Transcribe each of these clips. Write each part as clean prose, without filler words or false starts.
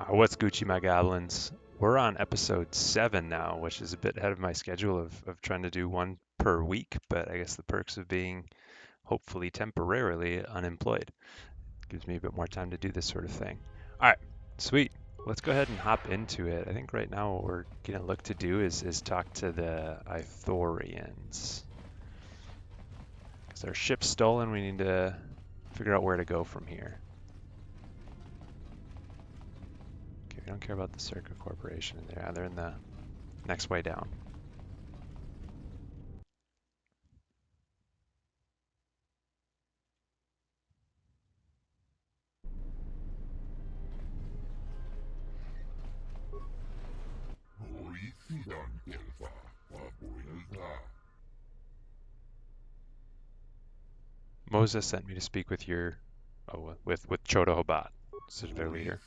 What's Gucci, my goblins? We're on episode 7 now, which is a bit ahead of my schedule of trying to do one per week, but I guess the perks of being hopefully temporarily unemployed gives me a bit more time to do this sort of thing. All right, sweet. Let's go ahead and hop into it. I think right now what we're going to look to do is talk to the Ithorians. Because our ship's stolen, we need to figure out where to go from here. Okay, we don't care about the Circa Corporation. They're in the next way down. Moses sent me to speak with with Choda Hobat, so their leader.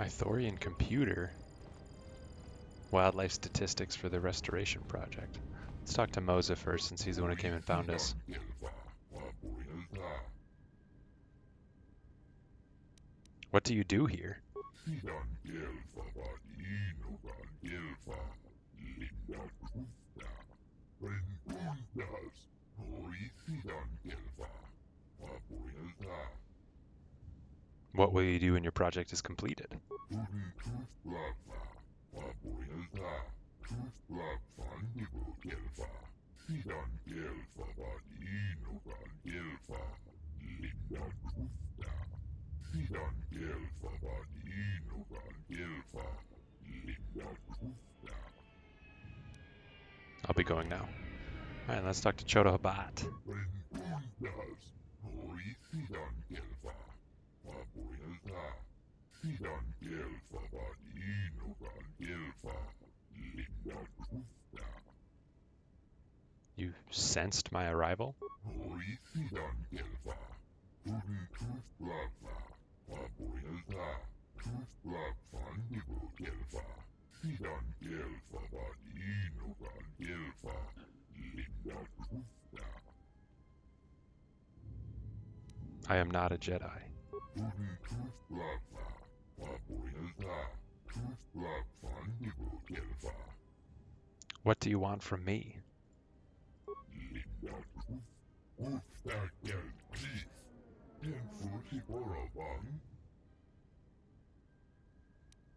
Ithorian computer. Wildlife statistics for the restoration project. Let's talk to Moza first, since he's the one who came and found us. What do you do here? What will you do when your project is completed? I'll be going now. Alright, let's talk to Choda Habat. You sensed my arrival? I am not a Jedi. What do you want from me?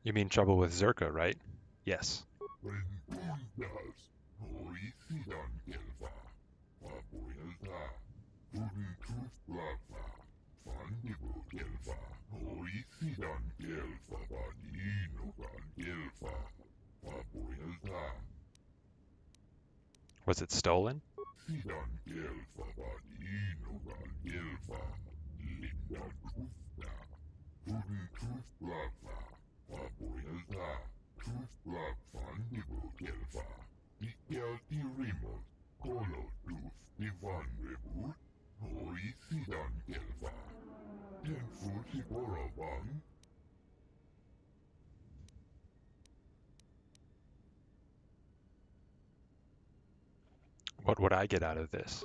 You mean trouble with Zerka, right? Yes. Was it stolen? What would I get out of this?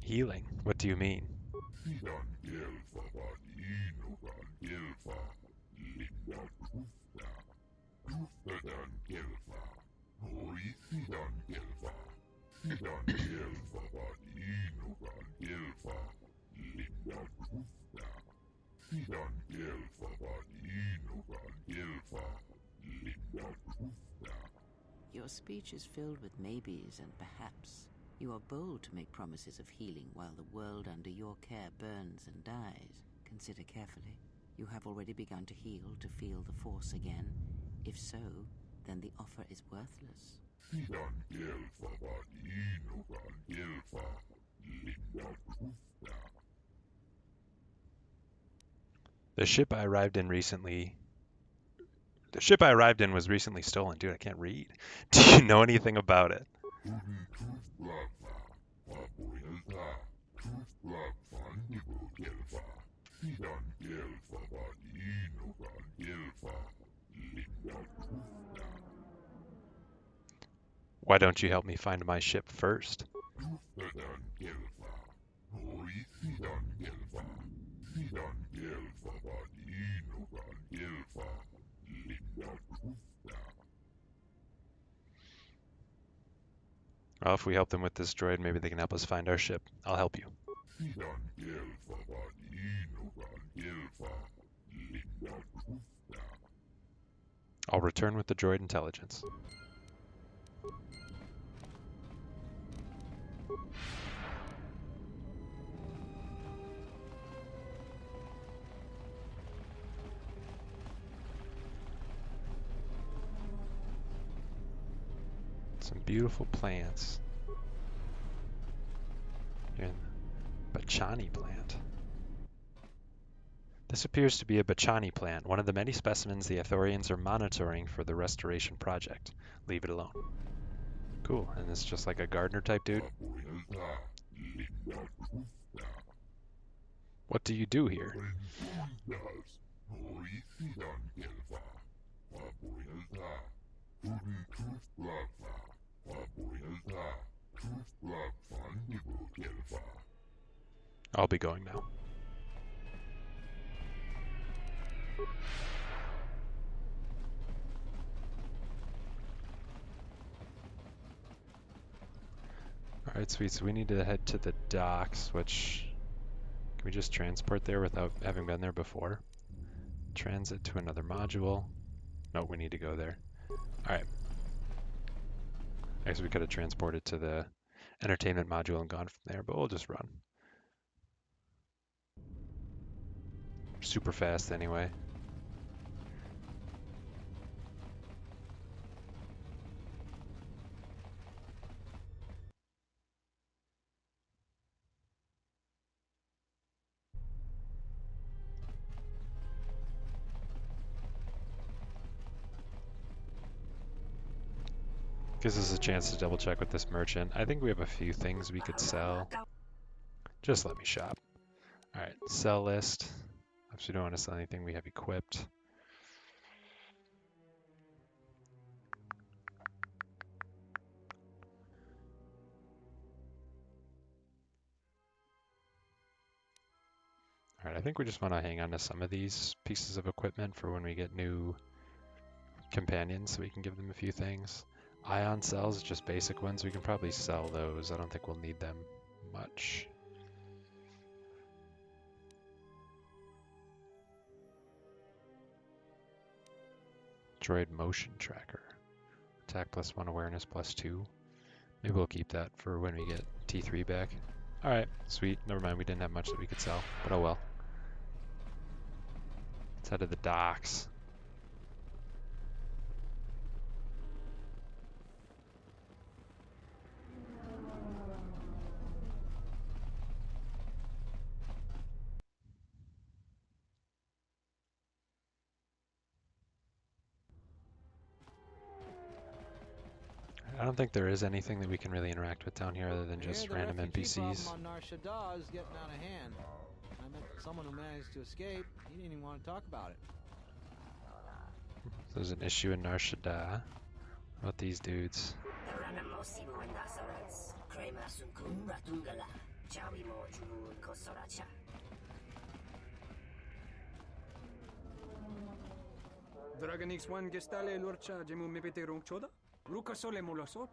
Healing? What do you mean? Your speech is filled with maybes and perhaps. You are bold to make promises of healing while the world under your care burns and dies. Consider carefully. You have already begun to heal, to feel the Force again. If so, then the offer is worthless. The ship I arrived in recently. The ship I arrived in was recently stolen. Dude, I can't read. Do you know anything about it? Why don't you help me find my ship first? Well, if we help them with this droid, maybe they can help us find our ship. I'll help you. I'll return with the droid intelligence. Some beautiful plants. Here in the Bachani plant. This appears to be a Bachani plant, one of the many specimens the Ithorians are monitoring for the restoration project. Leave it alone. Cool, and it's just like a gardener type dude? What do you do here? I'll be going now. Alright, sweet. So we need to head to the docks, which... Can we just transport there without having been there before? Transit to another module. No, we need to go there. Alright. I guess we could have transported to the entertainment module and gone from there, but we'll just run. Super fast anyway. Gives us a chance to double check with this merchant. I think we have a few things we could sell. Just let me shop. Alright, sell list. Obviously, we don't want to sell anything we have equipped. Alright, I think we just want to hang on to some of these pieces of equipment for when we get new companions so we can give them a few things. Ion cells, just basic ones, we can probably sell those. I don't think we'll need them much. Droid motion tracker. Attack +1, awareness +2. Maybe we'll keep that for when we get T3 back. Alright, sweet. Never mind, we didn't have much that we could sell, but oh well. Let's head to the docks. I don't think there is anything that we can really interact with down here other than just random NPCs. On Nar Shaddaa is getting out of hand. I met someone who managed to escape. He didn't even want to talk about it. There's an issue in Nar Shaddaa. What about these dudes? Dragonix one gestale lorcha jemu mepete ronchoda? Luca sole mulasoch?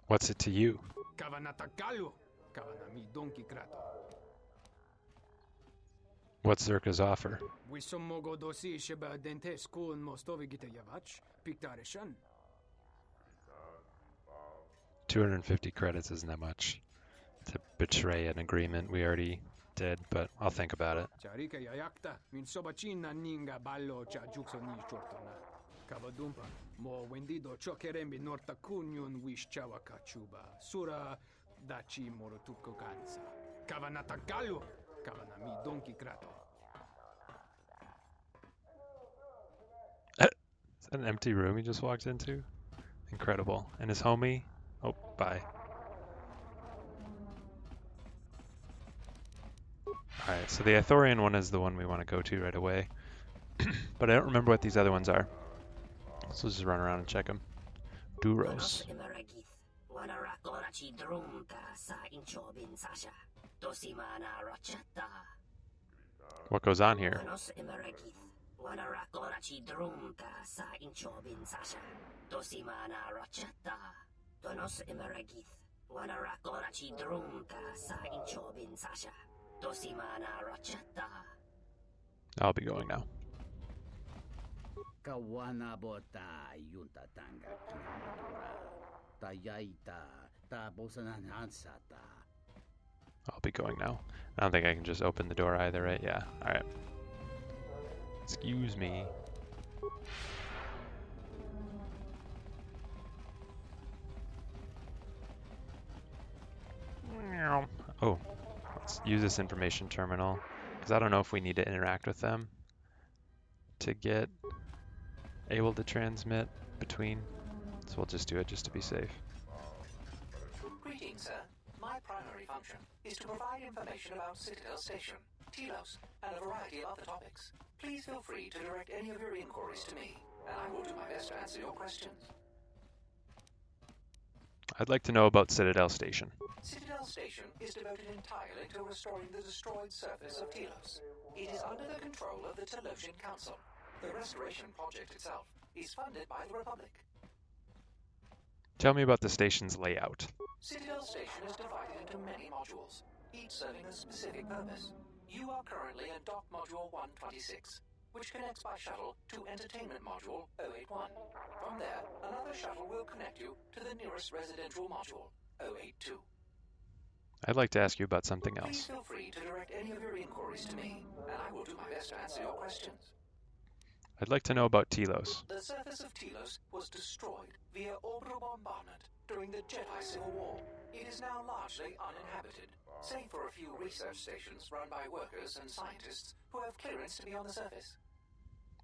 What's it to you? Kavanata galo! Kavanami donkey krato. What's Zerka's offer? We mogo dosi sheba dente school in Mostovi gita yavach, pictareshan. 250 credits isn't that much to betray an agreement we already did, but I'll think about it. Charika yayakta, min sobacina ninga ballo cha jukso ni chortona. Kavadumpa, mo wendido chokerembi norta kunyun wish chawaka chuba. Sura dachi morotuko kansa. Kavanata galu, kavanami donki krato. Is that an empty room he just walked into? Incredible. And his homie? Oh, bye. Alright, so the Ithorian one is the one we want to go to right away. But I don't remember what these other ones are. So let's just run around and check them. Duros. What goes on here? I'll be going now. Kawana bota yunta tanga kinamatura. Tayaita ta bosanansata. I'll be going now. I don't think I can just open the door either, right? Yeah. Alright. Excuse me. Oh, let's use this information terminal, because I don't know if we need to interact with them to get able to transmit between. So we'll just do it just to be safe. Greetings, sir. My primary function is to provide information about Citadel Station, Telos, and a variety of other topics. Please feel free to direct any of your inquiries to me, and I will do my best to answer your questions. I'd like to know about Citadel Station. Citadel Station is devoted entirely to restoring the destroyed surface of Telos. It is under the control of the Telosian Council. The restoration project itself is funded by the Republic. Tell me about the station's layout. Citadel Station is divided into many modules, each serving a specific purpose. You are currently in Dock Module 126, which connects by shuttle to Entertainment Module 081. From there, another shuttle will connect you to the nearest residential module, 082. I'd like to ask you about something Please else. feel free to direct any of your inquiries to me, and I will do my best to answer your questions. I'd like to know about Telos. The surface of Telos was destroyed via orbital bombardment during the Jedi Civil War. It is now largely uninhabited, save for a few research stations run by workers and scientists who have clearance to be on the surface.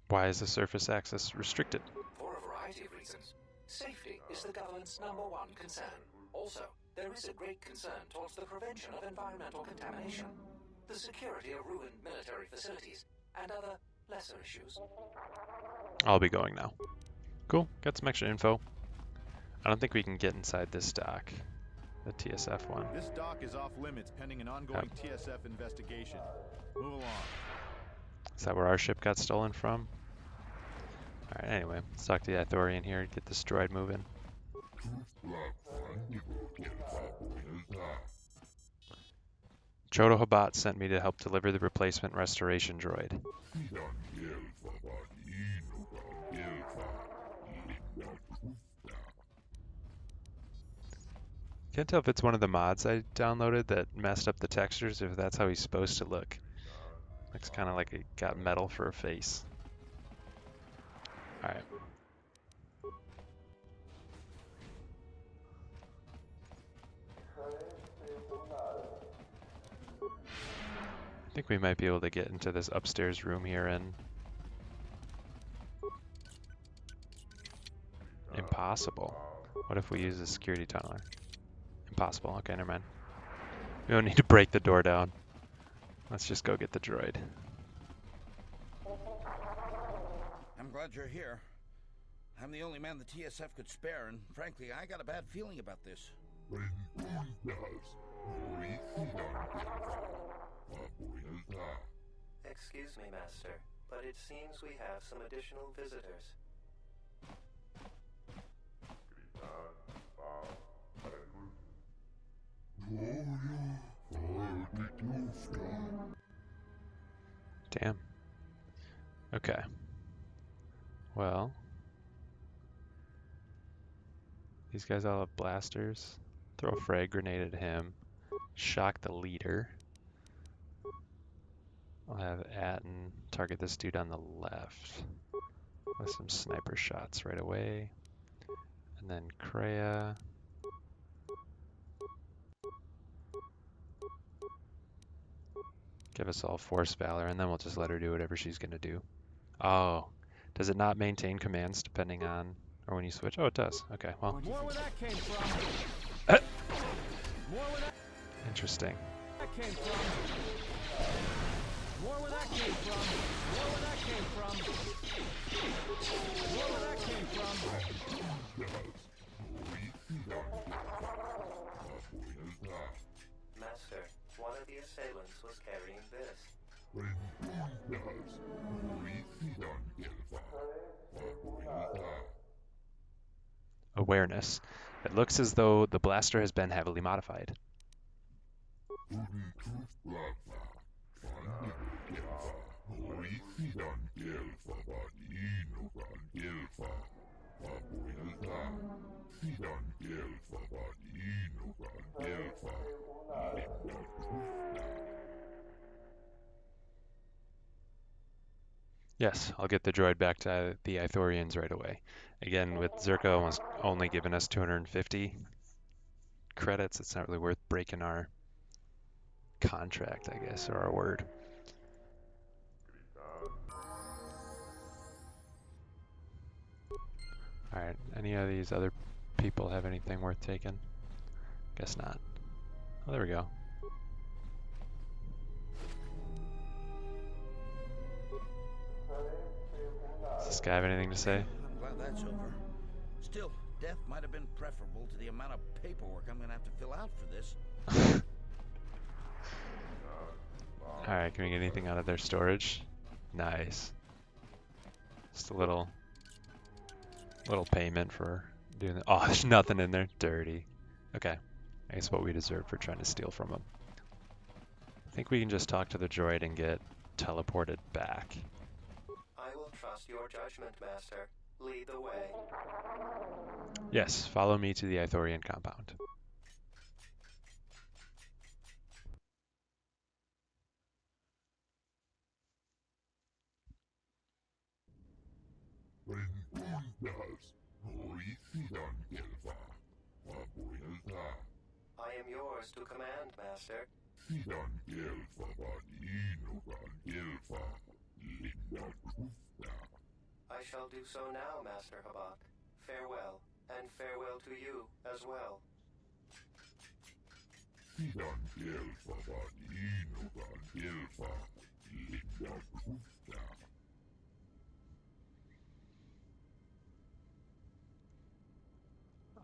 Why is the surface access restricted? For a variety of reasons. Safety is the government's #1 concern. Also, there is a great concern towards the prevention of environmental contamination, the security of ruined military facilities, and other lesser issues. I'll be going now. Cool, got some extra info. I don't think we can get inside this dock, the TSF one. This dock is off limits pending an ongoing TSF investigation. Move along. Is that where our ship got stolen from? Alright, anyway, let's talk to the Ithorian here, get this droid moving. Chodo Habat sent me to help deliver the replacement restoration droid. Can't tell if it's one of the mods I downloaded that messed up the textures, or if that's how he's supposed to look. Looks kind of like he got metal for a face. Alright. I think we might be able to get into this upstairs room here and... Impossible. What if we use a security tunneler? Impossible. Okay, never mind. We don't need to break the door down. Let's just go get the droid. I'm glad you're here. I'm the only man the TSF could spare, and frankly, I got a bad feeling about this. Excuse me, Master, but it seems we have some additional visitors. Damn. Okay. Well. These guys all have blasters. Throw a frag grenade at him. Shock the leader. I'll have Atten target this dude on the left with some sniper shots right away. And then Kreia. Give us all Force Valor, and then we'll just let her do whatever she's going to do. Oh, does it not maintain commands depending on, or when you switch? Oh, it does. Okay, well. More where that came from. More where Interesting. that came from. More where that came from. More where that came from. More where that came from. Master, one of the assailants was carrying this. Awareness. It looks as though the blaster has been heavily modified. Yes, I'll get the droid back to the Ithorians right away. Again, with Zerka almost only giving us 250 credits, it's not really worth breaking our contract, I guess, or our word. Alright, any of these other people have anything worth taking? Guess not. Oh, there we go. Does this guy have anything to say? I'm glad that's over. Still, death might have been preferable to the amount of paperwork I'm gonna have to fill out for this. Alright, can we get anything out of their storage? Nice. Just a little payment for doing that. Oh, there's nothing in there. Dirty. Okay. I guess what we deserve for trying to steal from them. I think we can just talk to the droid and get teleported back. I will trust your judgment, Master. Lead the way. Yes, follow me to the Ithorian compound. I am yours to command, Master. I shall do so now, Master Habak. Farewell, and farewell to you as well.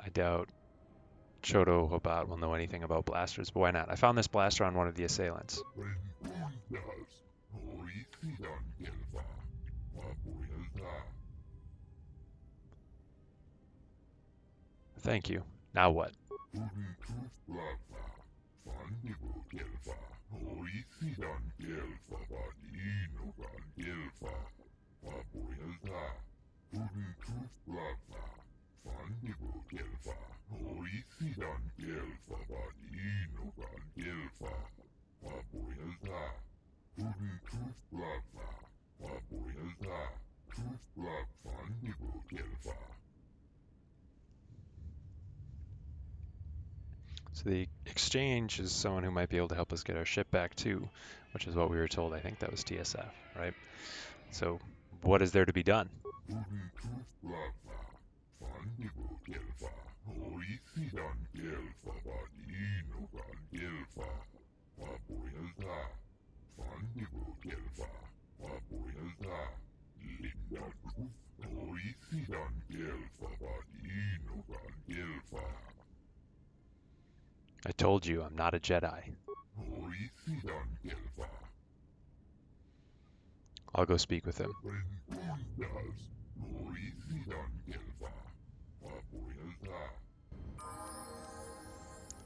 I doubt Chodo Hobat will know anything about blasters, but why not? I found this blaster on one of the assailants. Thank you. Now what? So the exchange is someone who might be able to help us get our ship back too, which is what we were told. I think that was TSF, right? So what is there to be done? I told you I'm not a Jedi. I'll go speak with him.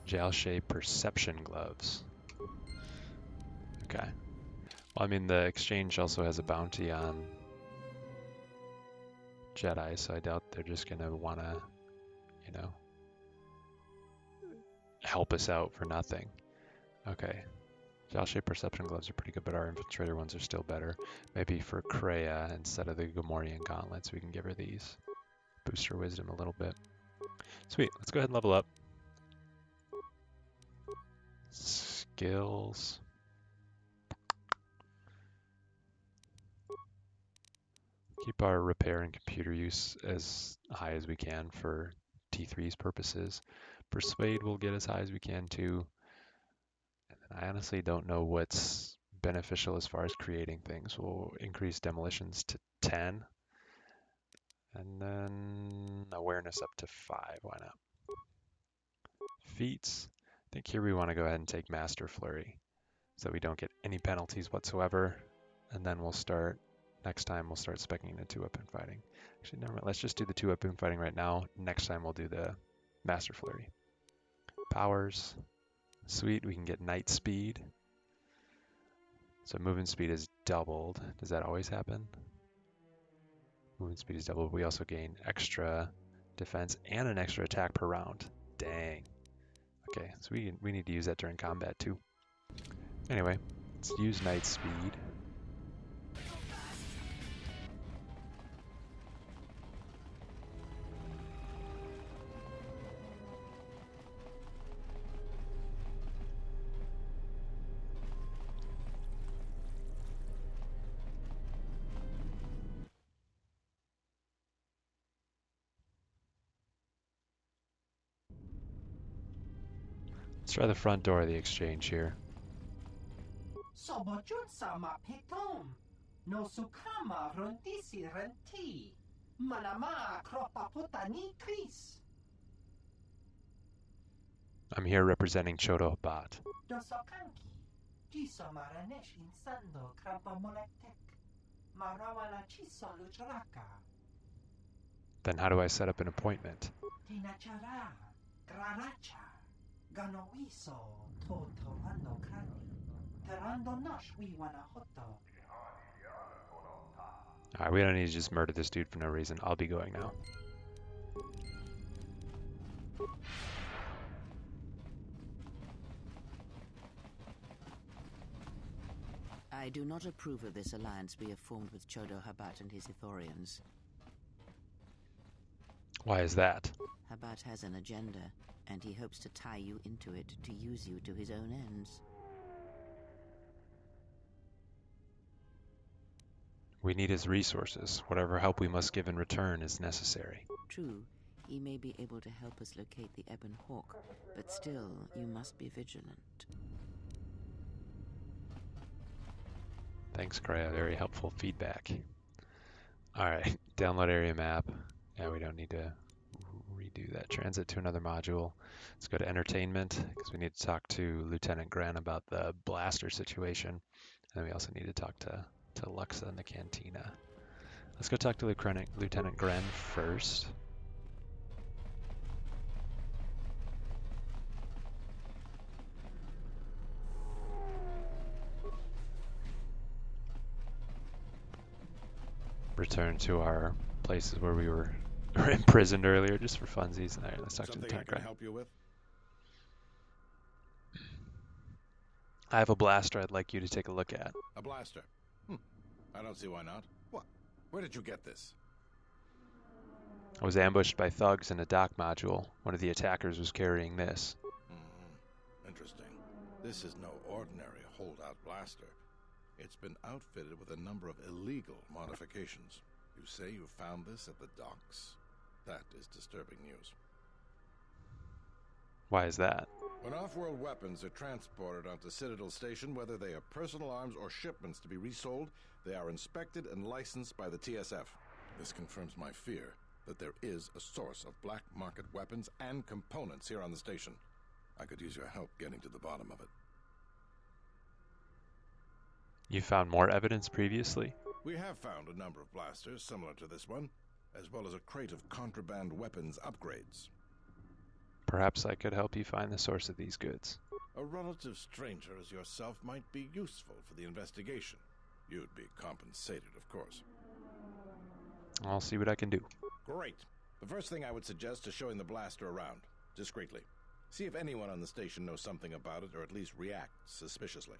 Jalshay perception gloves. Okay. Well, I mean, the exchange also has a bounty on Jedi, so I doubt they're just gonna wanna, you know, help us out for nothing. Okay. Gel-shaped perception gloves are pretty good, but our infiltrator ones are still better. Maybe for Kreia, instead of the Gamorrean gauntlets, we can give her these. Boost her wisdom a little bit. Sweet, let's go ahead and level up. Skills. Keep our repair and computer use as high as we can for T3's purposes. Persuade will get as high as we can too. And then I honestly don't know what's beneficial as far as creating things. We'll increase demolitions to 10. And then awareness up to 5. Why not? Feats. I think here we want to go ahead and take Master Flurry so we don't get any penalties whatsoever. And then we'll start, next time we'll start speccing the 2-weapon fighting. Actually, never mind. Let's just do the 2-weapon fighting right now. Next time we'll do the Master Flurry. Powers. Sweet, we can get Night Speed. So movement speed is doubled. Does that always happen? Movement speed is doubled. We also gain extra defense and an extra attack per round. Dang. Okay, so we need to use that during combat too. Anyway, let's use Night Speed. Let's try the front door of the exchange here. Sobojun sama petom. No sukama rondisi renti. Manama kropaputani kris. I'm here representing Chodo Habat. Dosokanki. Jiso maranesh insando krapa molektek. Marawala chiso lutraka. Then how do I set up an appointment? Tinachara. Graracha. Ganowiso. Totorando krani. Terando nash we wana hoto. Alright, we don't need to just murder this dude for no reason. I'll be going now. I do not approve of this alliance we have formed with Chodo Habat and his Ithorians. Why is that? Habat has an agenda, and he hopes to tie you into it to use you to his own ends. We need his resources. Whatever help we must give in return is necessary. True, he may be able to help us locate the Ebon Hawk, but still, you must be vigilant. Thanks, Kreia. Very helpful feedback. Alright, download area map. Yeah, we don't need to redo that. Transit to another module. Let's go to entertainment, because we need to talk to Lieutenant Gren about the blaster situation. And then we also need to talk to Luxa in the cantina. Let's go talk to Lieutenant Gren first. Return to our places where we were imprisoned earlier, just for funsies. All right, let's talk to Lieutenant Gren. Help you with? I have a blaster I'd like you to take a look at. A blaster? I don't see why not. What? Where did you get this? I was ambushed by thugs in a dock module. One of the attackers was carrying this. Interesting. This is no ordinary holdout blaster. It's been outfitted with a number of illegal modifications. You say you found this at the docks? That is disturbing news. Why is that? When off-world weapons are transported onto Citadel Station, whether they are personal arms or shipments to be resold, they are inspected and licensed by the TSF. This confirms my fear that there is a source of black market weapons and components here on the station. I could use your help getting to the bottom of it. You found more evidence previously? We have found a number of blasters similar to this one, as well as a crate of contraband weapons upgrades. Perhaps I could help you find the source of these goods. A relative stranger as yourself might be useful for the investigation. You'd be compensated, of course. I'll see what I can do. Great. The first thing I would suggest is showing the blaster around, discreetly. See if anyone on the station knows something about it, or at least reacts suspiciously.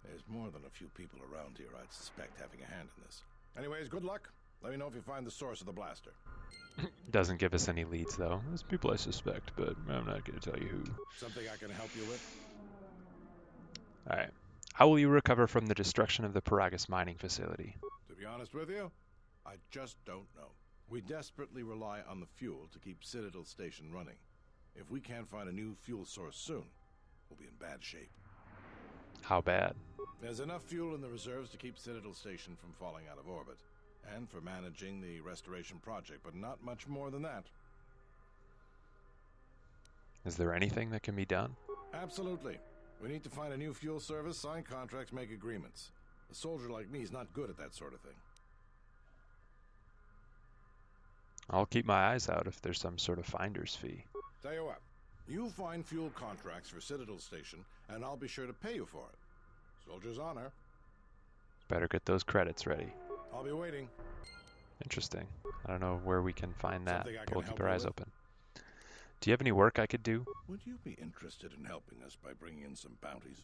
There's more than a few people around here I'd suspect having a hand in this. Anyways, good luck. Let me know if you find the source of the blaster. Doesn't give us any leads, though. There's people I suspect, but I'm not going to tell you who. Something I can help you with? All right. How will you recover from the destruction of the Paragus mining facility? To be honest with you, I just don't know. We desperately rely on the fuel to keep Citadel Station running. If we can't find a new fuel source soon, we'll be in bad shape. How bad? There's enough fuel in the reserves to keep Citadel Station from falling out of orbit, and for managing the restoration project, but not much more than that. Is there anything that can be done? Absolutely. We need to find a new fuel service, sign contracts, make agreements. A soldier like me is not good at that sort of thing. I'll keep my eyes out if there's some sort of finder's fee. Tell you what, you find fuel contracts for Citadel Station, and I'll be sure to pay you for it. Soldier's honor. Better get those credits ready. I'll be waiting. Interesting. I don't know where we can find that, Something I but can we'll keep help our you eyes with? open. Do you have any work I could do? Would you be interested in helping us by bringing in some bounties?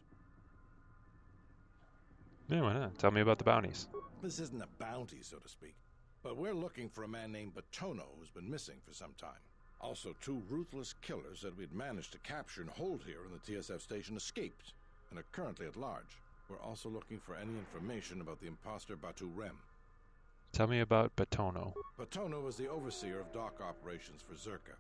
Yeah, why not? Tell me about the bounties. This isn't a bounty, so to speak. But we're looking for a man named Batono who's been missing for some time. Also, 2 ruthless killers that we'd managed to capture and hold here in the TSF station escaped and are currently at large. We're also looking for any information about the imposter Batu Rem. Tell me about Batono. Batono was the overseer of dock operations for Zerka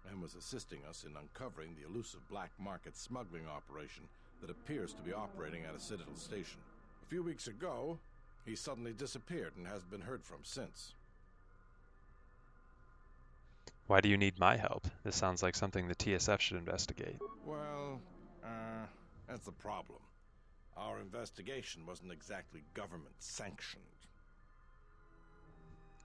and was assisting us in uncovering the elusive black market smuggling operation that appears to be operating at a Citadel station. A few weeks ago, he suddenly disappeared and hasn't been heard from since. Why do you need my help? This sounds like something the TSF should investigate. Well, that's the problem. Our investigation wasn't exactly government sanctioned.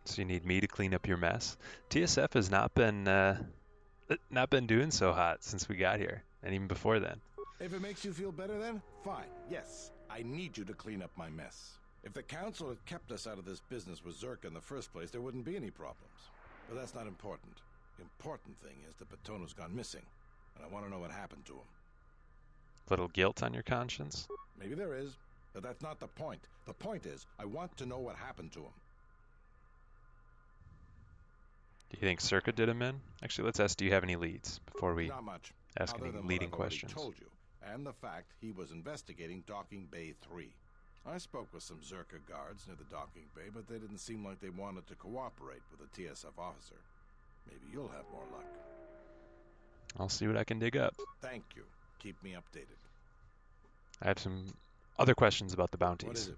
So you need me to clean up your mess? TSF has not been doing so hot since we got here, and even before then. If it makes you feel better then, fine. Yes, I need you to clean up my mess. If the council had kept us out of this business with Zerka in the first place, there wouldn't be any problems. But that's not important. The important thing is that Batono's gone missing, and I want to know what happened to him. Little guilt on your conscience? Maybe there is, but that's not the point. The point is, I want to know what happened to him. Do you think Circa did him in? Actually, let's ask, do you have any leads before we Not much. ask other any than leading what I've already questions? told you, and the fact he was investigating Docking Bay 3. I spoke with some Zerka guards near the docking bay, but they didn't seem like they wanted to cooperate with a TSF officer. Maybe you'll have more luck. I'll see what I can dig up. Thank you. Keep me updated. I have some other questions about the bounties. What is it?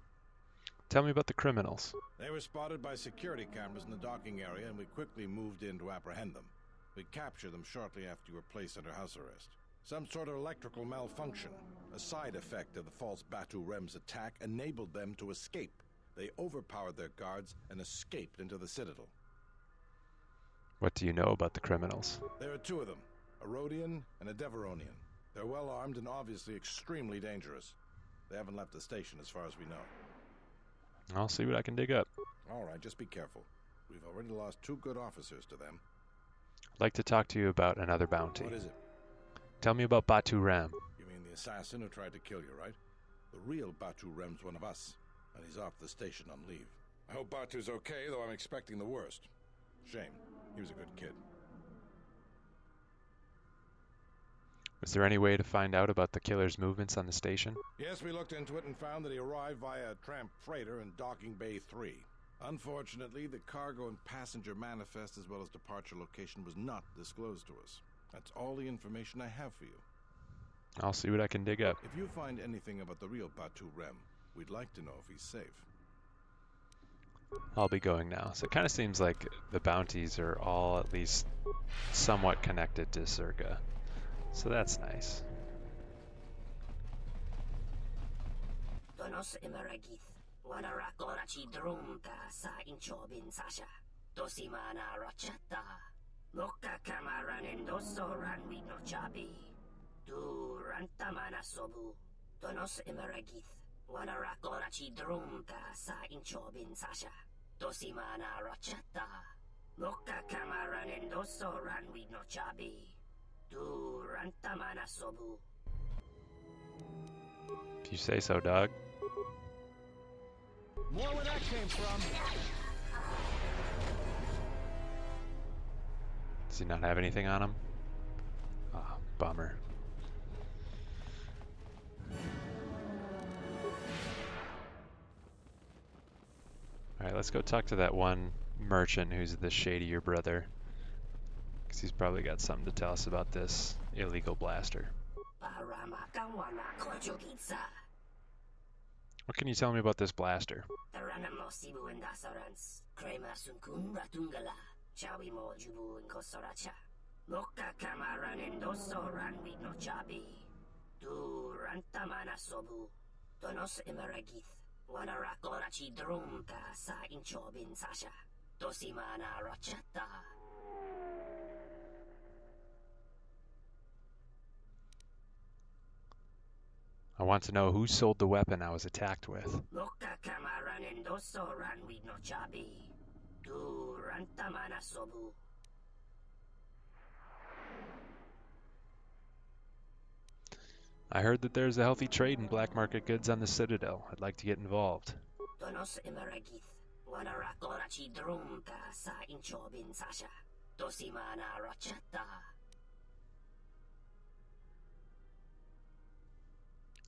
Tell me about the criminals. They were spotted by security cameras in the docking area, and we quickly moved in to apprehend them. We captured them shortly after you were placed under house arrest. Some sort of electrical malfunction, a side effect of the false Batu Rem's attack, enabled them to escape. They overpowered their guards and escaped into the Citadel. What do you know about the criminals? There are 2 of them, a Rhodian and a Deveronian. They're well armed and obviously extremely dangerous. They haven't left the station as far as we know. I'll see what I can dig up. All right, just be careful. We've already lost 2 good officers to them. I'd like to talk to you about another bounty. What is it? Tell me about Batu Ram. You mean the assassin who tried to kill you, right? The real Batu Rem's one of us, and he's off the station on leave. I hope Batu's okay, though I'm expecting the worst. Shame. He was a good kid. Was there any way to find out about the killer's movements on the station? Yes, we looked into it and found that he arrived via a tramp freighter in Docking Bay 3. Unfortunately, the cargo and passenger manifest as well as departure location was not disclosed to us. That's all the information I have for you. I'll see what I can dig up. If you find anything about the real Batu Rem, we'd like to know if he's safe. I'll be going now. So it kind of seems like the bounties are all at least somewhat connected to Zerka. So that's nice. Donos emeragith, wanarakorachi drumta sa inchobin sasha. Dosimana rachata. Moka kamaranen dosoran no chabi. Du rantamana sobu. Donos emeragith, wanarakorachi drumta sa inchobin sasha. Dosimana rachata. Moka kamaranen dosoran no chabi. Du rantamana sobu. If you say so, dog. More where that came from. Does he not have anything on him? Ah, bummer. Alright, let's go talk to that one merchant who's the shadier brother. Because he's probably got something to tell us about this illegal blaster. What can you tell me about this blaster? I want to know who sold the weapon I was attacked with. I heard that there's a healthy trade in black market goods on the Citadel. I'd like to get involved.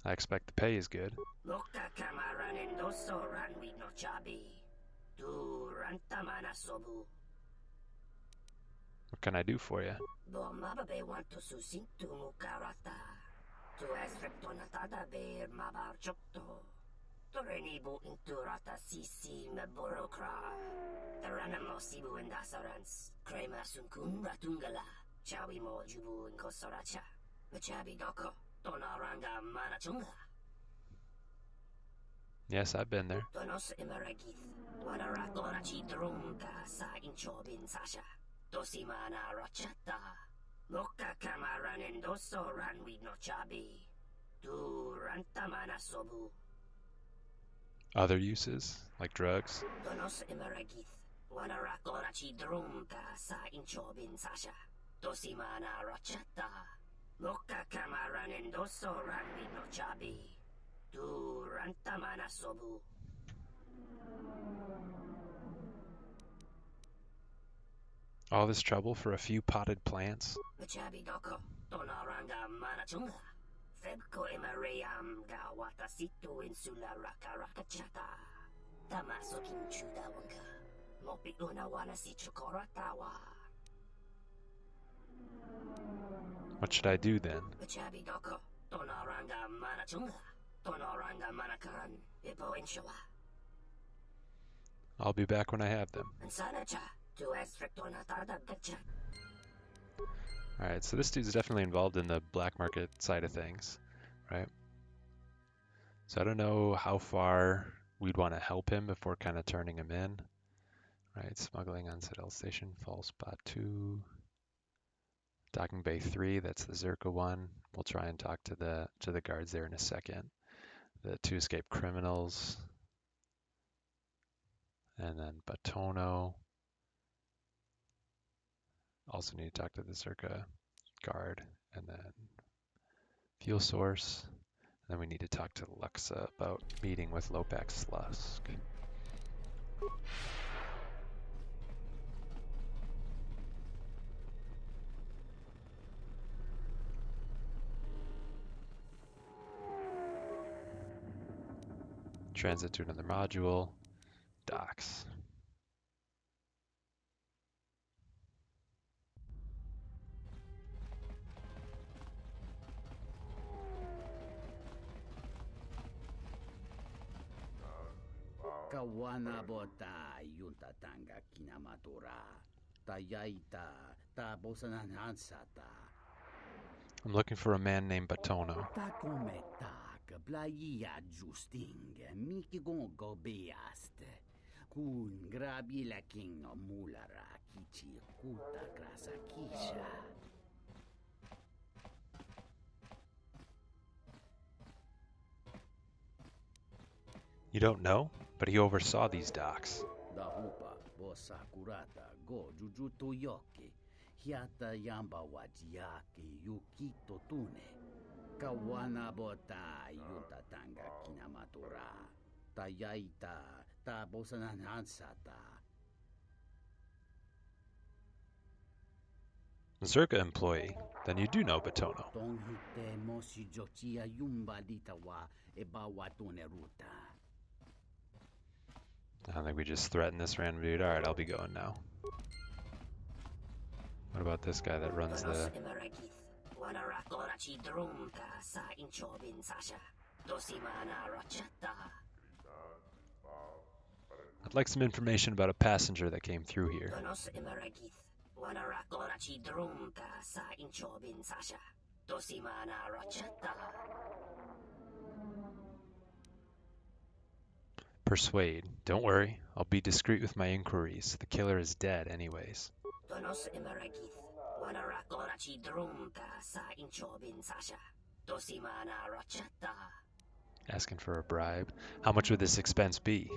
I expect the pay is good. What can I do for you? Yes, I've been there. Other uses, like drugs? All this trouble for a few potted plants? What should I do then? I'll be back when I have them. Alright, so this dude's definitely involved in the black market side of things, right? So I don't know how far we'd want to help him before kind of turning him in. Right, smuggling on Citadel Station, false spot 2. Docking Bay 3, that's the Zerka one. We'll try and talk to the guards there in a second. The 2 escaped criminals. And then Batono. Also need to talk to the Zerka guard. And then fuel source. And then we need to talk to Luxa about meeting with Lopax Lusk. Transit to another module. Docks. Kawana bota yunta tanga kinamatura. Tayaita tabosananansata. I'm looking for a man named Batono. Takometa kablaya justing mikigon gobeaste. Kun grabi la king mulara kichi kuta krasakisha. You don't know? But he oversaw these docks. Dahupa bosakurata go jujuto yoke. Hiata yamba wajiake yukito tune. Kawana bota yuta tanga kinamatura. Tayaita ta bosananansata. Zerka employee. Then you do know Batono. Tong hite mosi jochia yumba ditawa ebawa tuneruta. I don't think we just threaten this random dude. Alright, I'll be going now. What about this guy that runs the... I'd like some information about a passenger that came through here. Persuade. Don't worry, I'll be discreet with my inquiries. The killer is dead anyways. Asking for a bribe. How much would this expense be?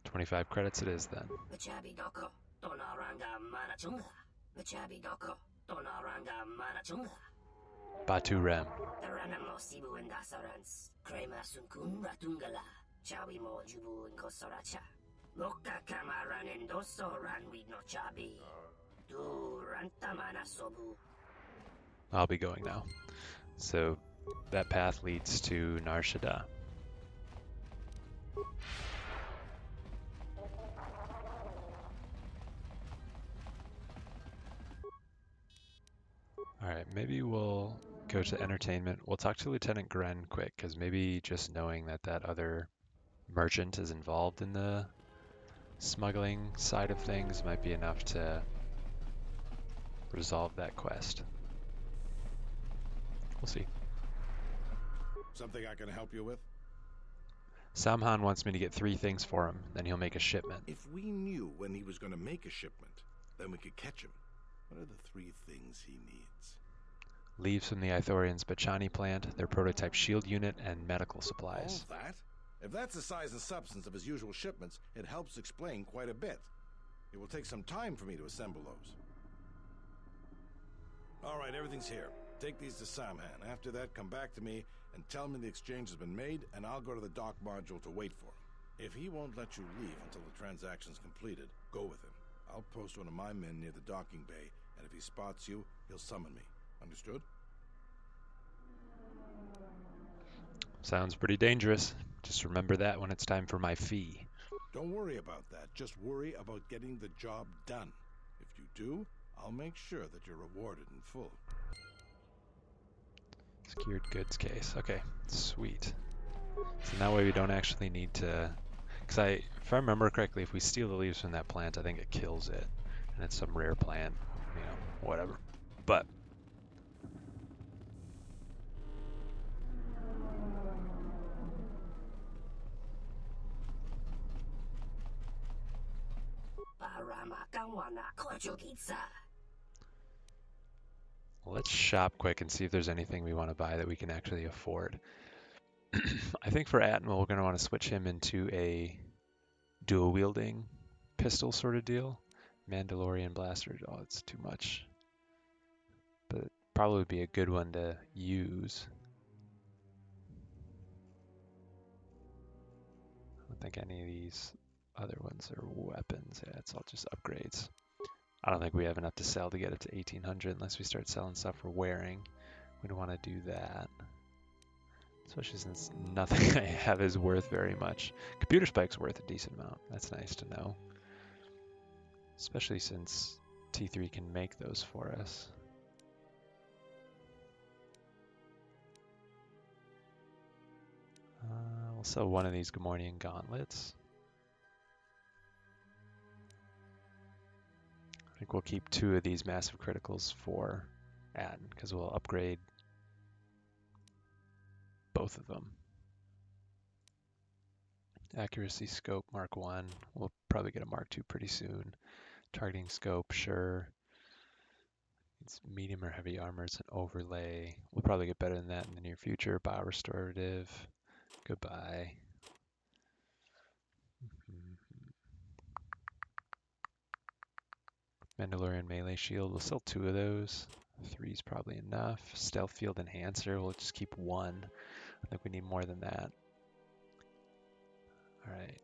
25 credits it is then. Batu Rem. I'll be going now. So that path leads to Nar Shaddaa. Alright, maybe we'll go to entertainment. We'll talk to Lieutenant Gren quick, because maybe just knowing that that other merchant is involved in the smuggling side of things might be enough to resolve that quest. We'll see. Something I can help you with? Samhan wants me to get 3 things for him, then he'll make a shipment. If we knew when he was going to make a shipment, then we could catch him. What are the 3 things he needs? Leaves from the Ithorians' Bachani plant, their prototype shield unit, and medical supplies. All that? If that's the size and substance of his usual shipments, it helps explain quite a bit. It will take some time for me to assemble those. All right, everything's here. Take these to Samhan. After that, come back to me and tell me the exchange has been made, and I'll go to the dock module to wait for him. If he won't let you leave until the transaction's completed, go with him. I'll post one of my men near the docking bay, and if he spots you, he'll summon me. Understood? Sounds pretty dangerous. Just remember that when it's time for my fee. Don't worry about that. Just worry about getting the job done. If you do, I'll make sure that you're rewarded in full. Secured goods case. Okay, sweet. So that way we don't actually need to... Because if I remember correctly, if we steal the leaves from that plant, I think it kills it. And it's some rare plant, you know, whatever. But... let's shop quick and see if there's anything we want to buy that we can actually afford. I think for Atma, we're going to want to switch him into a dual-wielding pistol sort of deal. Mandalorian blaster, oh, it's too much. But probably would be a good one to use. I don't think any of these other ones are weapons. Yeah, it's all just upgrades. I don't think we have enough to sell to get it to 1800 unless we start selling stuff we're wearing. We don't want to do that. Especially since nothing I have is worth very much. Computer Spike's worth a decent amount. That's nice to know. Especially since T3 can make those for us. We'll sell one of these Gamorrean gauntlets. I think we'll keep 2 of these massive criticals for Atten, because we'll upgrade both of them. Accuracy scope Mark 1. We'll probably get a Mark 2 pretty soon. Targeting scope, sure. It's medium or heavy armor. It's an overlay. We'll probably get better than that in the near future. Biorestorative. Goodbye. Mandalorian melee shield. We'll sell 2 of those. 3's probably enough. Stealth field enhancer, we'll just keep 1. I think we need more than that. All right.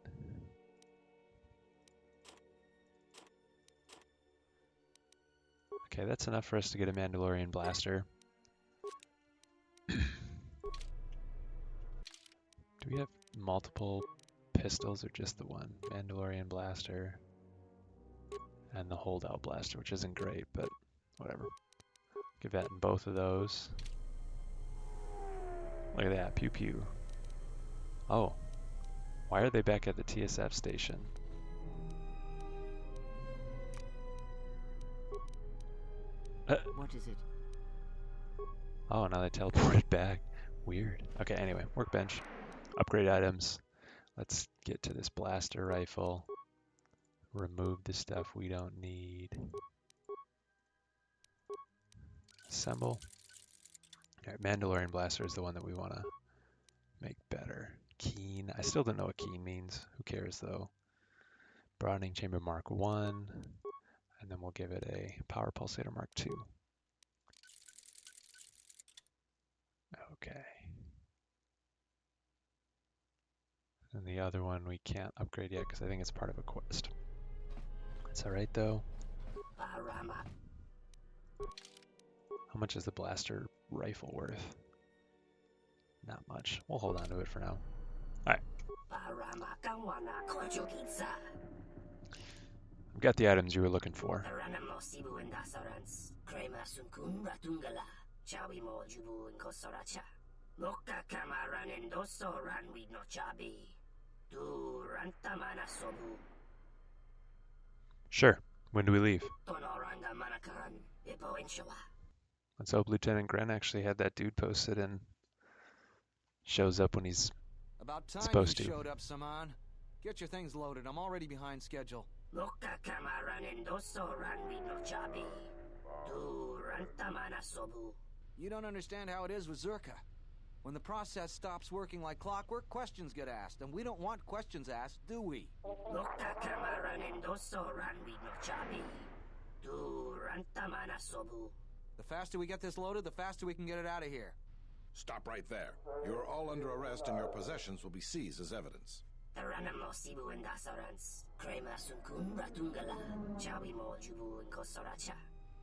Okay, that's enough for us to get a Mandalorian blaster. Do we have multiple pistols or just the one? Mandalorian blaster and the holdout blaster, which isn't great, but whatever. Give that in both of those. Look at that, pew pew. Oh, why are they back at the TSF station? What is it? Oh, now they teleported back. Weird. Okay, anyway, workbench. Upgrade items. Let's get to this blaster rifle. Remove the stuff we don't need. Assemble. All right, Mandalorian blaster is the one that we want to make better. Keen. I still don't know what keen means. Who cares though? Broadening chamber Mark 1. And then we'll give it a power pulsator Mark 2. Okay. And the other one we can't upgrade yet because I think it's part of a quest. That's alright though. How much is the blaster rifle worth? Not much. We'll hold on to it for now. Alright. I've got the items you were looking for. Sure. When do we leave? Let's hope Lieutenant Gren actually had that dude posted and shows up when he's About time supposed you to. showed up, Saman. Get your things loaded. I'm already behind schedule. You don't understand how it is with Zerka. When the process stops working like clockwork, questions get asked, and we don't want questions asked, do we? The faster we get this loaded, the faster we can get it out of here. Stop right there. You are all under arrest and your possessions will be seized as evidence.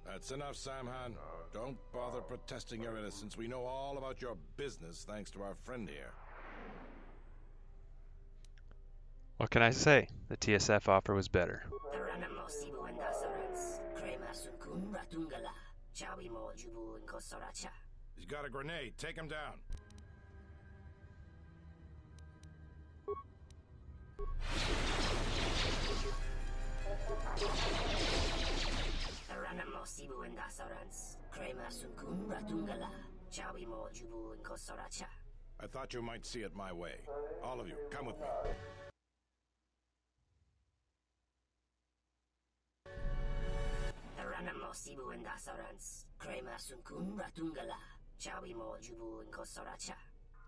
That's enough, Samhan. Don't bother protesting your innocence. We know all about your business thanks to our friend here. What can I say? The TSF offer was better. He's got a grenade. Take him down. I thought you might see it my way. All of you, come with me.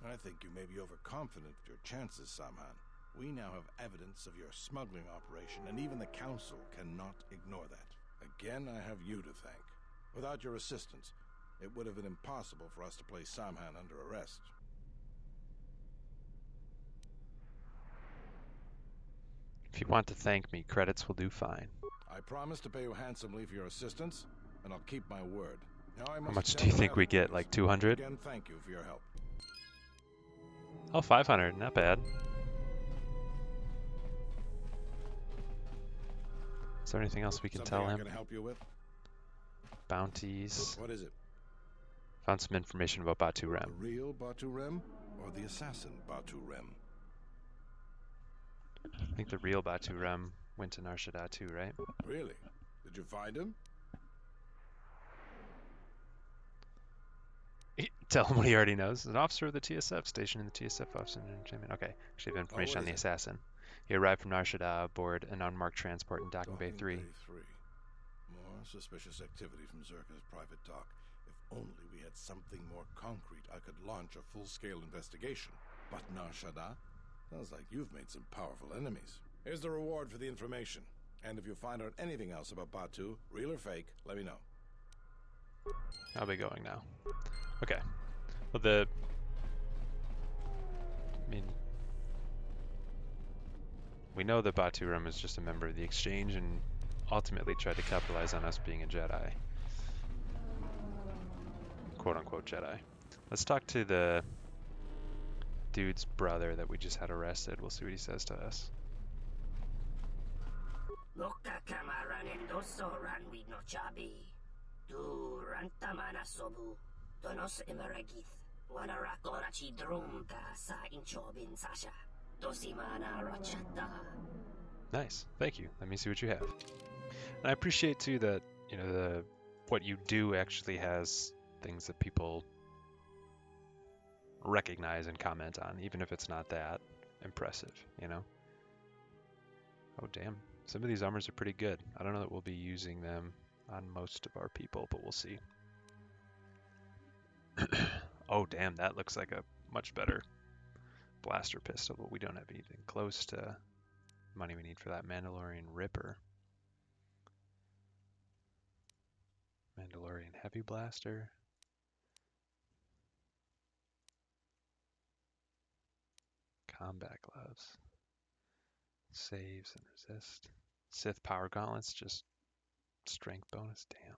I think you may be overconfident of your chances, Samhan. We now have evidence of your smuggling operation, and even the Council cannot ignore that. Again, I have you to thank. Without your assistance, it would have been impossible for us to place Samhan under arrest. If you want to thank me, credits will do fine. I promise to pay you handsomely for your assistance, and I'll keep my word. Now I must How much tell do you the think other we get? police. Like 200? Again, thank you for your help. Oh, 500. Not bad. Is there anything else we can Something tell I him? can help you with? Bounties. What is it? Found some information about Batu The Rem. real Batu Rem or the assassin Batu Rem? I think the real Batu Rem went to Nar Shaddaa too, right? Really? Did you find him? Tell him what he already knows. An officer of the TSF, stationed in the TSF Office of Entertainment. Okay, actually have information on the assassin. He arrived from Nar Shaddaa aboard an unmarked transport in Docking Bay 3. More suspicious activity from Zerka's private dock. If only we had something more concrete, I could launch a full-scale investigation. But Nar Shaddaa? Sounds like you've made some powerful enemies. Here's the reward for the information. And if you find out anything else about Batu, real or fake, let me know. I'll be going now. Okay. Well, I mean, we know that Baturam is just a member of the Exchange and ultimately tried to capitalize on us being a Jedi. Quote-unquote Jedi. Let's talk to the dude's brother that we just had arrested. We'll see what he says to us. Loka kamara nendoso ranwi no chabi. Du rantamana sobu. Donos emeragith. Wanarakorachi drumka sa inchobin sasha. Dosimana rachata. Nice. Thank you. Let me see what you have. And I appreciate too that, you know, what you do actually has things that people recognize and comment on, even if it's not that impressive, you know? Oh, damn. Some of these armors are pretty good. I don't know that we'll be using them on most of our people, but we'll see. Oh, damn. That looks like a much better blaster pistol, but we don't have anything close to money we need for that. Mandalorian Ripper. Mandalorian Heavy Blaster. Combat Gloves. Saves and resist. Sith Power Gauntlets, just strength bonus. Damn.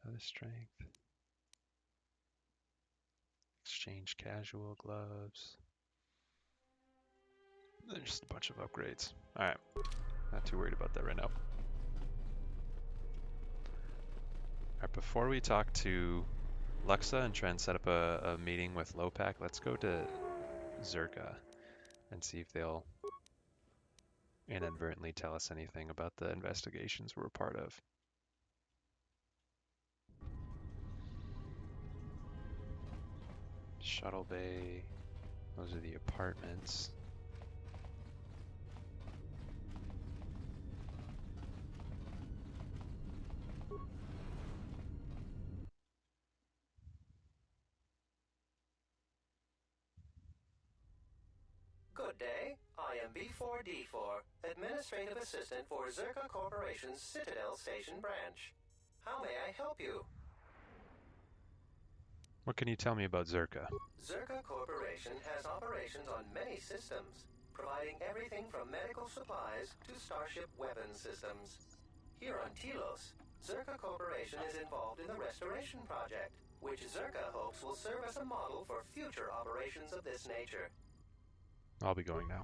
Other strength. Exchange Casual Gloves. There's just a bunch of upgrades. Alright. Not too worried about that right now. Alright, before we talk to Luxa and try and set up a meeting with Lopak, let's go to Zerka and see if they'll inadvertently tell us anything about the investigations we're a part of. Shuttle Bay. Those are the apartments. Good day. I am B4D4, Administrative Assistant for Zerka Corporation's Citadel Station branch. How may I help you? What can you tell me about Zerka? Zerka Corporation has operations on many systems, providing everything from medical supplies to starship weapon systems. Here on Telos, Zerka Corporation is involved in the Restoration Project, which Zerka hopes will serve as a model for future operations of this nature. I'll be going now.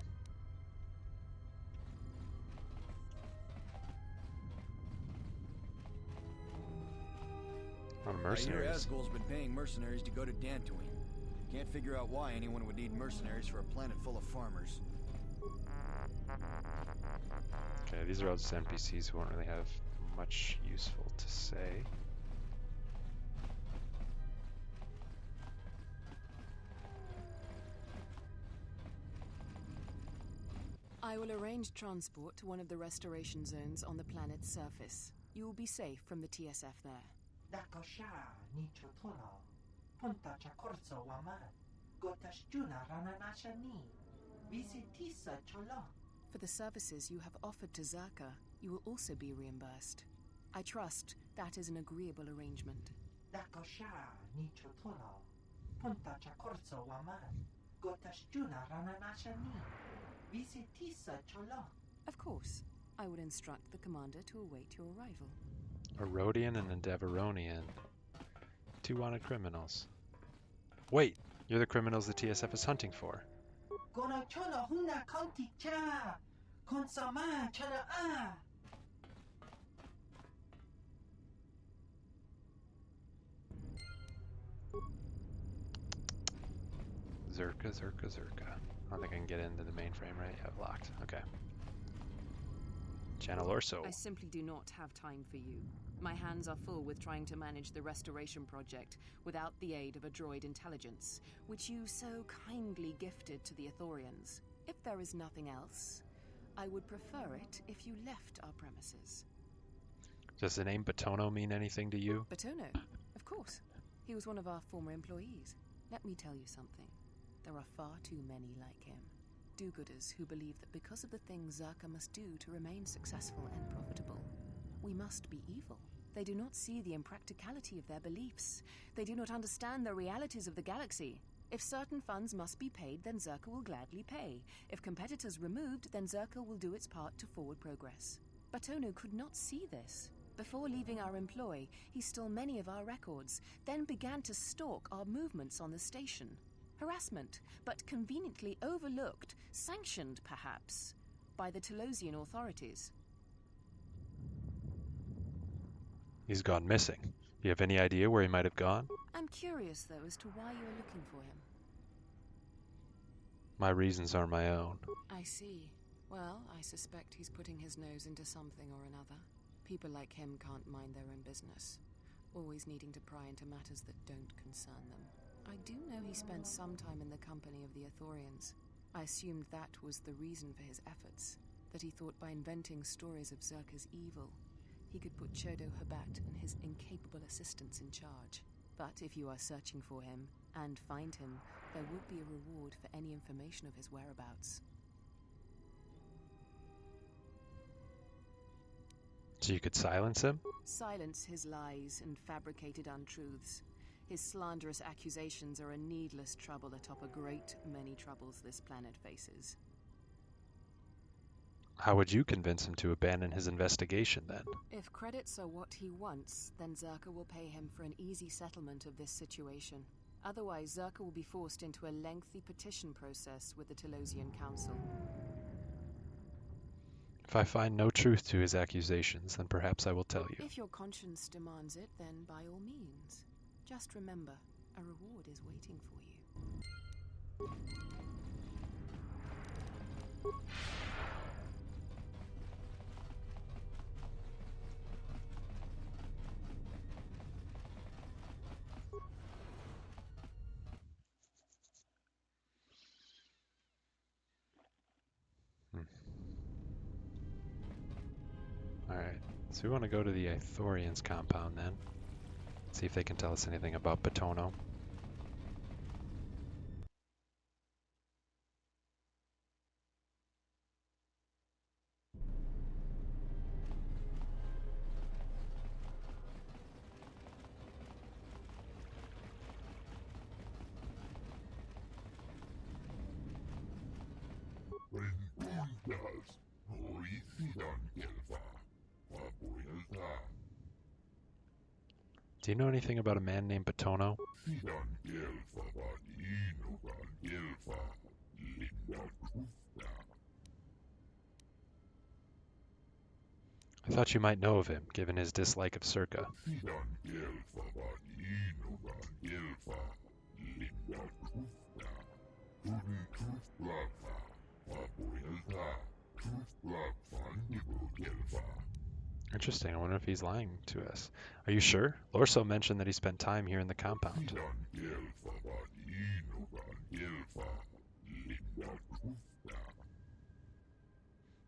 Oh, mercenaries. I hear Asgul's been paying mercenaries to go to Dantooine. Can't figure out why anyone would need mercenaries for a planet full of farmers. Okay, these are all just NPCs who won't really have much useful to say. I will arrange transport to one of the restoration zones on the planet's surface. You will be safe from the TSF there. Dakosha nicho tono. Punta chakorso waman. Gotashjuna rananasha ni. Visitisa cholo. For the services you have offered to Zerka, you will also be reimbursed. I trust that is an agreeable arrangement. Dakosha nicho tono. Punta chakorso waman. Gotashjuna rananasha ni. Visitisa cholo. Of course. I would instruct the commander to await your arrival. A Rhodian and a Deveronian. Two wanted criminals. Wait, you're the criminals the TSF is hunting for. Gono chono huna konti cha. Konsama chana a. Zerka. I don't think I can get into the mainframe, right? Yeah, locked. Okay. Channel Orso. I simply do not have time for you. My hands are full with trying to manage the restoration project without the aid of a droid intelligence, which you so kindly gifted to the Ithorians. If there is nothing else, I would prefer it if you left our premises. Does the name Batono mean anything to you? Batono? Of course. He was one of our former employees. Let me tell you something. There are far too many like him. Do-gooders who believe that because of the things Zerka must do to remain successful and profitable, we must be evil. They do not see the impracticality of their beliefs. They do not understand the realities of the galaxy. If certain funds must be paid, then Zerka will gladly pay. If competitors removed, then Zerka will do its part to forward progress. Batono could not see this. Before leaving our employ, he stole many of our records, then began to stalk our movements on the station. Harassment, but conveniently overlooked, sanctioned perhaps, by the Telosian authorities. He's gone missing. Do you have any idea where he might have gone? I'm curious, though, as to why you are looking for him. My reasons are my own. I see. Well, I suspect he's putting his nose into something or another. People like him can't mind their own business, always needing to pry into matters that don't concern them. I do know he spent some time in the company of the Ithorians. I assumed that was the reason for his efforts, that he thought by inventing stories of Zerka's evil, he could put Chodo Habat and his incapable assistants in charge. But if you are searching for him, and find him, there would be a reward for any information of his whereabouts. So you could silence him? Silence his lies and fabricated untruths. His slanderous accusations are a needless trouble atop a great many troubles this planet faces. How would you convince him to abandon his investigation, then? If credits are what he wants, then Zerka will pay him for an easy settlement of this situation. Otherwise, Zerka will be forced into a lengthy petition process with the Telosian Council. If I find no truth to his accusations, then perhaps I will tell you. If your conscience demands it, then by all means. Just remember, a reward is waiting for you. Alright, so we want to go to the Ithorians compound then. See if they can tell us anything about Batono. Do you know anything about a man named Batono? I thought you might know of him, given his dislike of Circa. Interesting. I wonder if he's lying to us. Are you sure? Lorso mentioned that he spent time here in the compound.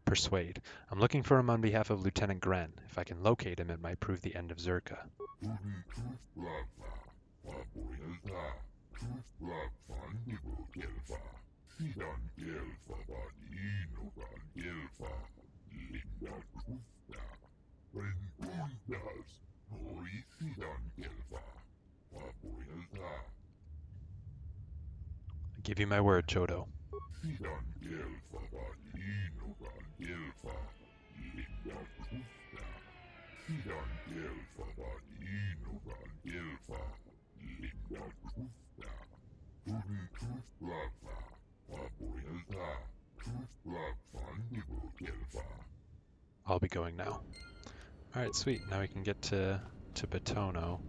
Persuade. I'm looking for him on behalf of Lieutenant Gren. If I can locate him, it might prove the end of Zerka. I give you my word, Chodo. I'll be going now. Alright, sweet. Now we can get to Batono.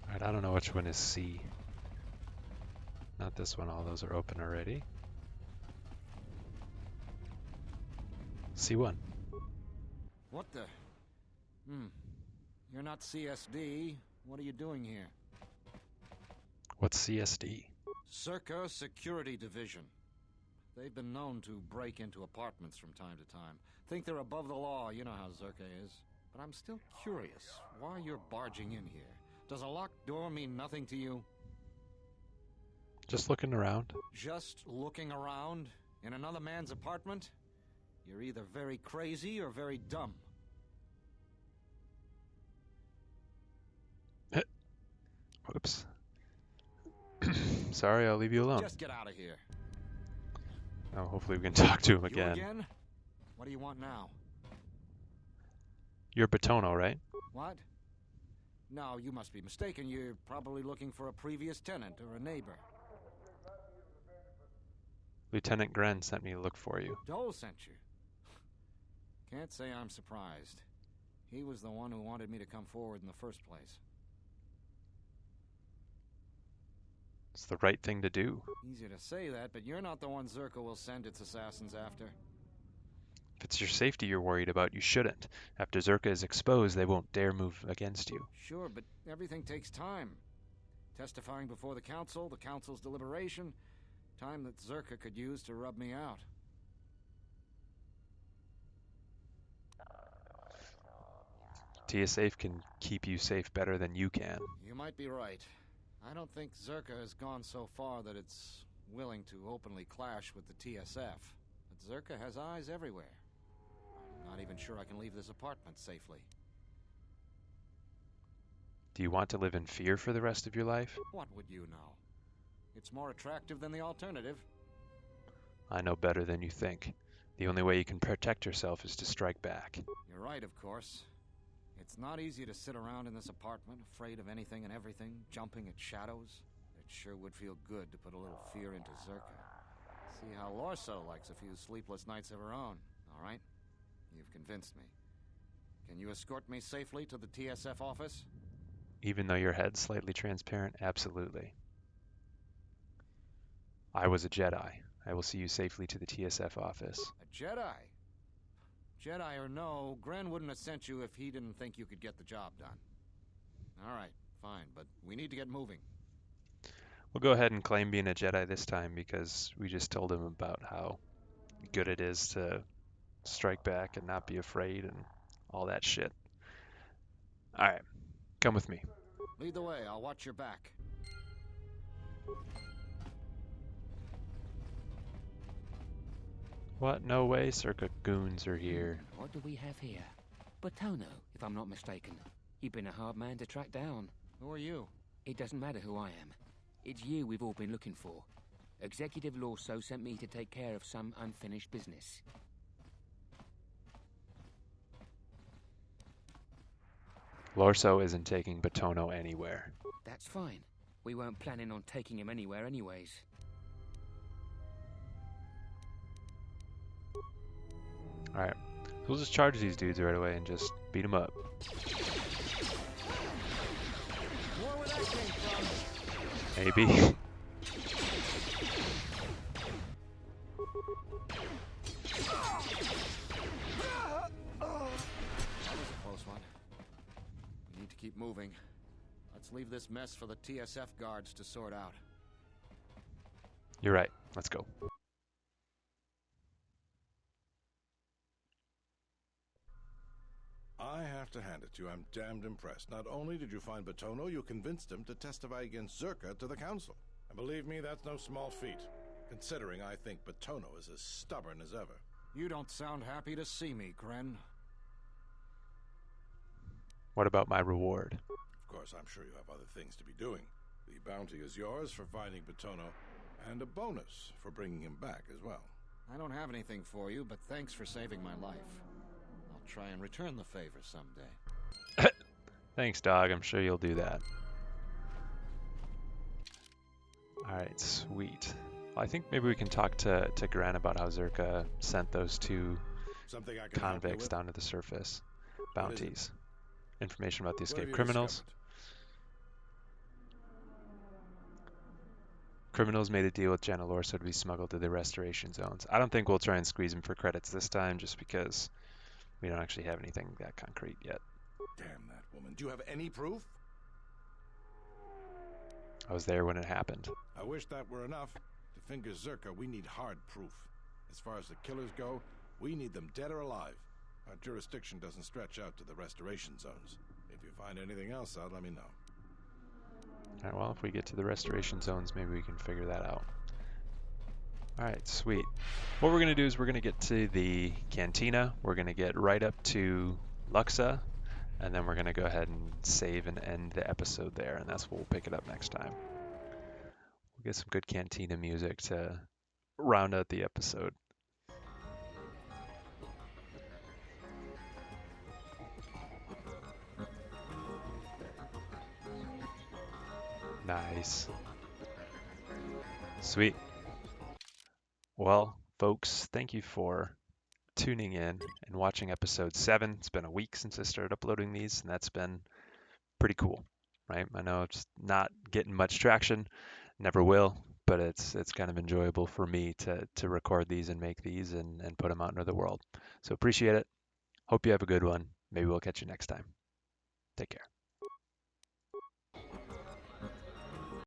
Alright, I don't know which one is C. Not this one, all those are open already. C1. What the? You're not CSD. What are you doing here? What's CSD? Zerka Security Division. They've been known to break into apartments from time to time. Think they're above the law, you know how Zerka is. But I'm still curious why you're barging in here. Does a locked door mean nothing to you? Just looking around. Just looking around? In another man's apartment? You're either very crazy or very dumb. Whoops. Sorry, I'll leave you alone. Just get out of here. Oh, hopefully we can talk to him You again. again? What do you want now? You're Batono, right? What? No, you must be mistaken. You're probably looking for a previous tenant or a neighbor. Lieutenant Gren sent me to look for you. Dole sent you? Can't say I'm surprised. He was the one who wanted me to come forward in the first place. It's the right thing to do. Easy to say that, but you're not the one Zerka will send its assassins after. If it's your safety you're worried about, you shouldn't. After Zerka is exposed, they won't dare move against you. Sure, but everything takes time. Testifying before the council's deliberation, time that Zerka could use to rub me out. TSAF can keep you safe better than you can. You might be right. I don't think Zerka has gone so far that it's willing to openly clash with the TSF. But Zerka has eyes everywhere. I'm not even sure I can leave this apartment safely. Do you want to live in fear for the rest of your life? What would you know? It's more attractive than the alternative. I know better than you think. The only way you can protect yourself is to strike back. You're right, of course. It's not easy to sit around in this apartment, afraid of anything and everything, jumping at shadows. It sure would feel good to put a little fear into Zerka. See how Lorso likes a few sleepless nights of her own, all right? You've convinced me. Can you escort me safely to the TSF office? Even though your head's slightly transparent, absolutely. I was a Jedi. I will see you safely to the TSF office. A Jedi? Jedi or no, Gren wouldn't have sent you if he didn't think you could get the job done. All right, fine, but we need to get moving. We'll go ahead and claim being a Jedi this time because we just told him about how good it is to strike back and not be afraid and all that shit. All right, come with me. Lead the way, I'll watch your back. What? No way, Circa goons are here. What do we have here? Batono, if I'm not mistaken. You've been a hard man to track down. Who are you? It doesn't matter who I am. It's you we've all been looking for. Executive Lorso sent me to take care of some unfinished business. Lorso isn't taking Batono anywhere. That's fine. We weren't planning on taking him anywhere anyways. Alright, we'll just charge these dudes right away and just beat them up. More where that came from. Maybe. That was a close one. We need to keep moving. Let's leave this mess for the TSF guards to sort out. You're right. Let's go. I have to hand it to you. I'm damned impressed. Not only did you find Batono, you convinced him to testify against Zerka to the council. And believe me, that's no small feat, considering I think Batono is as stubborn as ever. You don't sound happy to see me, Gren. What about my reward? Of course, I'm sure you have other things to be doing. The bounty is yours for finding Batono, and a bonus for bringing him back as well. I don't have anything for you, but thanks for saving my life. I'll try and return the favor someday. Thanks, dog. I'm sure you'll do that. Alright, sweet. Well, I think maybe we can talk to Gren about how Zerka sent those two convicts down to the surface. Bounties. Information about the escaped criminals. Criminals made a deal with Janna Lorso to be smuggled to the restoration zones. I don't think we'll try and squeeze him for credits this time, just because we don't actually have anything that concrete yet. Damn that woman. Do you have any proof? I was there when it happened. I wish that were enough. To finger Zerka, we need hard proof. As far as the killers go, we need them dead or alive. Our jurisdiction doesn't stretch out to the restoration zones. If you find anything else out, let me know. All right, well, if we get to the restoration zones, maybe we can figure that out. All right, sweet. What we're going to do is we're going to get to the cantina. We're going to get right up to Luxa, and then we're going to go ahead and save and end the episode there, and that's what we'll pick it up next time. We'll get some good cantina music to round out the episode. Nice. Sweet. Well, folks, thank you for tuning in and watching episode 7. It's been a week since I started uploading these, and that's been pretty cool, right? I know it's not getting much traction, never will, but it's kind of enjoyable for me to record these and make these and put them out into the world. So appreciate it. Hope you have a good one. Maybe we'll catch you next time. Take care.